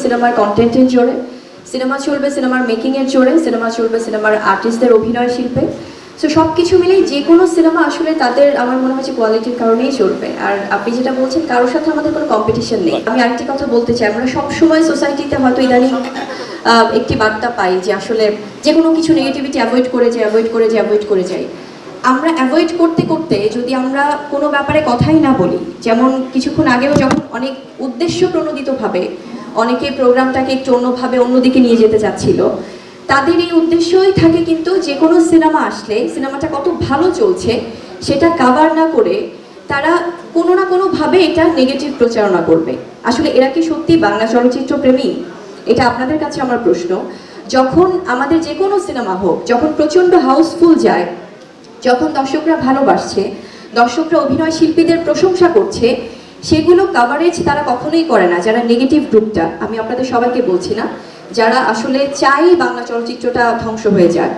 সিনেমার কন্টেন্টের জোরে, সিনেমা চলবে সিনেমার মেকিংয়ের জোরে, সিনেমা চলবে সিনেমার আর্টিস্টদের অভিনয় শিল্পে। সো সব কিছু মিলেই যে কোনো সিনেমা আসলে তাদের আমার মনে হয় যে কোয়ালিটির কারণেই চলবে। আর আপনি যেটা বলছেন কারোর সাথে আমাদের কোনো কম্পিটিশন নেই। আমি আরেকটি কথা বলতে চাই, আমরা সবসময় সোসাইটিতে হয়তো ইদানিং একটি বার্তা পাই যে আসলে যে কোনো কিছু নেগেটিভিটি অ্যাভয়েড করে যাই। আমরা অ্যাভয়েড করতে করতে যদি আমরা কোনো ব্যাপারে কথাই না বলি, যেমন কিছুক্ষণ আগেও যখন অনেক উদ্দেশ্য প্রণোদিতভাবে অনেকে প্রোগ্রামটাকে একটু অন্যভাবে অন্যদিকে নিয়ে যেতে চাচ্ছিল, তাদের এই উদ্দেশ্যই থাকে কিন্তু যে কোনো সিনেমা আসলে সিনেমাটা কত ভালো চলছে সেটা কাভার না করে তারা কোনো না কোনোভাবে এটা নেগেটিভ প্রচারণা করবে। আসলে এরা কি সত্যি বাংলা চলচ্চিত্র প্রেমী? এটা আপনাদের কাছে আমার প্রশ্ন। যখন আমাদের যে কোনো সিনেমা হোক, যখন প্রচণ্ড হাউসফুল যায়, যখন দর্শকরা ভালোবাসছে, দর্শকরা অভিনয় শিল্পীদের প্রশংসা করছে, সেগুলো কাভারেজ তারা কখনোই করে না। যারা নেগেটিভ গ্রুপটা, আমি আপনাদের সবাইকে বলছি না, যারা আসলে চাই বাংলা চলচ্চিত্রটা ধ্বংস হয়ে যায়,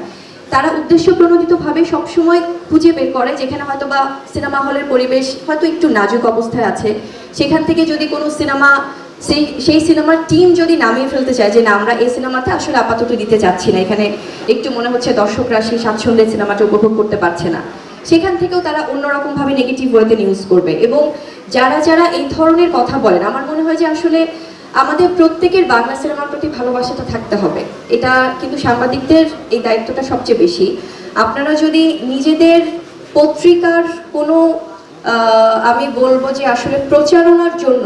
তারা উদ্দেশ্য প্রণোদিতভাবে সবসময় খুঁজে বের করে যেখানে হয়তো বা সিনেমা হলের পরিবেশ হয়তো একটু নাজুক অবস্থায় আছে, সেখান থেকে যদি কোনো সিনেমা সেই সিনেমার টিম যদি নামিয়ে ফেলতে চায় যে না, আমরা এই সিনেমাতে আসলে আপাতত দিতে চাচ্ছি না, এখানে একটু মনে হচ্ছে দর্শকরা সেই স্বাচ্ছন্দ্যে সিনেমাটা উপভোগ করতে পারছে না, সেখান থেকেও তারা অন্যরকমভাবে নেগেটিভ ওয়েতে নিউজ করবে। এবং যারা এই ধরনের কথা বলেন, আমার মনে হয় যে আসলে আমাদের প্রত্যেকের বাংলা সিনেমার প্রতি ভালোবাসাটা থাকতে হবে। এটা কিন্তু সাংবাদিকদের এই দায়িত্বটা সবচেয়ে বেশি। আপনারা যদি নিজেদের পত্রিকার কোনো আমি বলবো যে আসলে প্রচারণার জন্য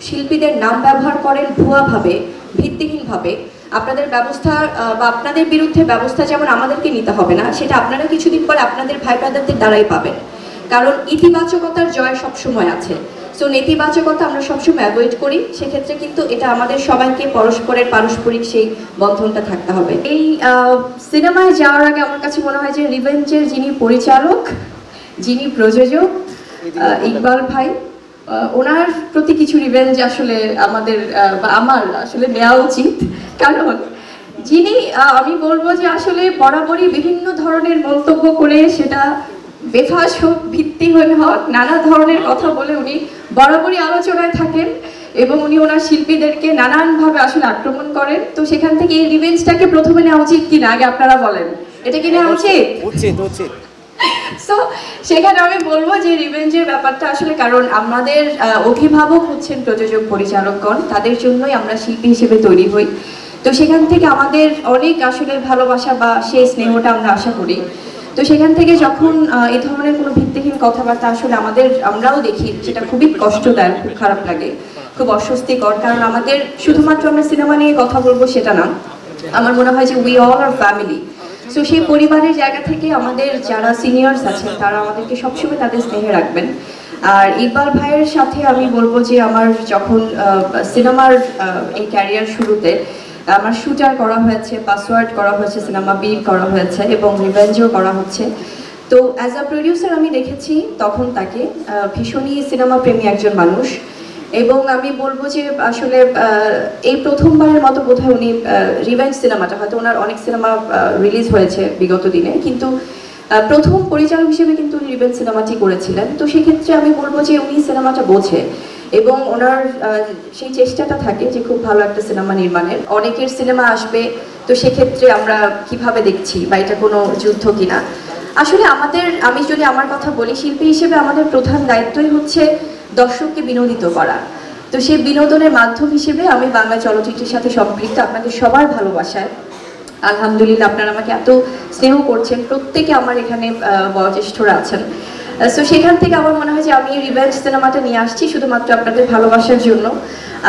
শিল্পীদের নাম ব্যবহার করেন ভুয়াভাবে, ভিত্তিহীনভাবে, আপনাদের ব্যবস্থা বা আপনাদের বিরুদ্ধে ব্যবস্থা যেমন আমাদেরকে নিতে হবে না, সেটা আপনারা কিছুদিন পরে আপনাদের ভাই ব্রাদারদের দ্বারাই পাবেন। কারণ ইতিবাচকতার জয় সবসময় আছে। সো নেতিবাচকতা আমরা সবসময় অ্যাভয়েড করি, সেক্ষেত্রে কিন্তু এটা আমাদের সবাইকে পরস্পরের পারস্পরিক সেই বন্ধনটা থাকতে হবে। এই সিনেমায় যাওয়ার আগে আমার কাছে মনে হয় যে রিভেঞ্জের যিনি পরিচালক, যিনি প্রযোজক ইকবাল ভাই, ওনার প্রতি কিছু রিভেঞ্জ আসলে আমাদের বা আমার আসলে নেওয়া উচিত। কারণ যিনি আমি বলবো যে আসলে বরাবরই বিভিন্ন ধরনের মন্তব্য করে, সেটা বেফাস হোক, ভিত্তিহীন হোক, নানা ধরনের কথা বলে উনি বরাবরই আলোচনায় থাকেন এবং উনি ওনার শিল্পীদেরকে নানানভাবে আসলে আক্রমণ করেন। তো সেখান থেকে এই রিভেঞ্জটাকে প্রথমে নেওয়া উচিত কিনা আগে আপনারা বলেন, এটা কি নেওয়া উচিত? সো সেখানে আমি বলবো যে রিভেঞ্জের ব্যাপারটা আসলে, কারণ আমাদের অভিভাবক হচ্ছেন প্রযোজক পরিচালকগণ, তাদের জন্যই আমরা শিল্পী হিসেবে তৈরি হই। তো সেখান থেকে আমাদের অনেক আসলে ভালোবাসা বা সেই স্নেহটা আমরা আশা করি। তো সেখান থেকে যখন এই ধরনের কোনো ভিত্তিহীন কথাবার্তা আসলে আমরাও দেখি, সেটা খুবই কষ্টদায়ক, খুব খারাপ লাগে, খুব অস্বস্তিকর। কারণ আমাদের শুধুমাত্র আমরা সিনেমা নিয়ে কথা বলবো সেটা না, আমার মনে হয় যে we all are family. So সেই পরিবারের জায়গা থেকে আমাদের যারা সিনিয়র্স আছেন তারা আমাদেরকে সবসময় তাদের স্নেহে রাখবেন। আর ইকবাল ভাইয়ের সাথে আমি বলবো যে আমার যখন সিনেমার এই ক্যারিয়ার শুরুতে আমার শুটার করা হয়েছে, পাসওয়ার্ড করা হয়েছে, সিনেমা বিট করা হয়েছে এবং রিভেঞ্জও করা হচ্ছে। তো অ্যাজ আ প্রডিউসার আমি দেখেছি তখন তাকে ভীষণই সিনেমা প্রেমী একজন মানুষ। এবং আমি বলবো যে আসলে এই প্রথমবারের মতো বোধহয় উনি রিভেঞ্জ সিনেমাটা, হয়তো ওনার অনেক সিনেমা রিলিজ হয়েছে বিগত দিনে, কিন্তু প্রথম পরিচালক হিসেবে কিন্তু উনি রিভেঞ্জ সিনেমাটি করেছিলেন। তো সেক্ষেত্রে আমি বলবো যে উনি সিনেমাটা বোঝে এবং ওনার সেই চেষ্টাটা থাকে যে খুব ভালো একটা সিনেমা নির্মাণের। অনেকের সিনেমা আসবে, তো সেক্ষেত্রে আমরা কিভাবে দেখছি বা এটা কোনো যুদ্ধ কিনা। আসলে আমি যদি আমার কথা বলি, শিল্পী হিসেবে আমাদের প্রধান দায়িত্বই হচ্ছে দর্শককে বিনোদিত করা। তো সেই বিনোদনের মাধ্যম হিসেবে আমি বাংলা চলচ্চিত্রের সাথে সম্পৃক্ত। আপনাদের সবার ভালোবাসায় আলহামদুলিল্লাহ আপনারা আমাকে এত স্নেহ করছেন, প্রত্যেকে আমার এখানে বয়োজ্যেষ্ঠরা আছেন। সো সেখান থেকে আমার মনে হয় যে আমি রিভেঞ্জ সিনেমাটা নিয়ে আসছি শুধুমাত্র আপনাদের ভালোবাসার জন্য।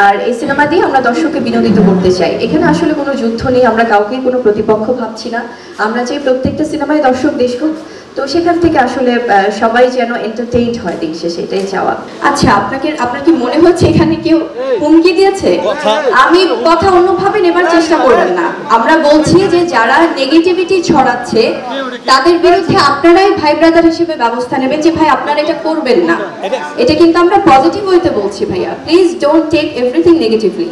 আর এই সিনেমা দিয়ে আমরা দর্শককে বিনোদিত করতে চাই। এখানে আসলে কোনো যুদ্ধ নেই, আমরা কাউকেই কোনো প্রতিপক্ষ ভাবছি না। আমরা চাই প্রত্যেকটা সিনেমায় দর্শক দেখুক, তো সেখান থেকে আসলে সবাই যেন এন্টারটেইনড হয়, দিন শেষে এটাই চাওয়া। আচ্ছা, আপনার কি মনে হচ্ছে এখানে কেউ হুমকি দিয়েছে? আমি কথা অন্যভাবে নেবার চেষ্টা করবেন না। আমরা বলছি যে যারা নেগেটিভিটি ছড়াচ্ছে তাদের বিরুদ্ধে আপনারাই ভাই ব্রাদার হিসেবে ব্যবস্থা নেবেন যে ভাই আপনারা এটা করবেন না। এটা কিন্তু আমরা পজিটিভ ওয়েতে বলছি ভাইয়া, please don't take everything negatively.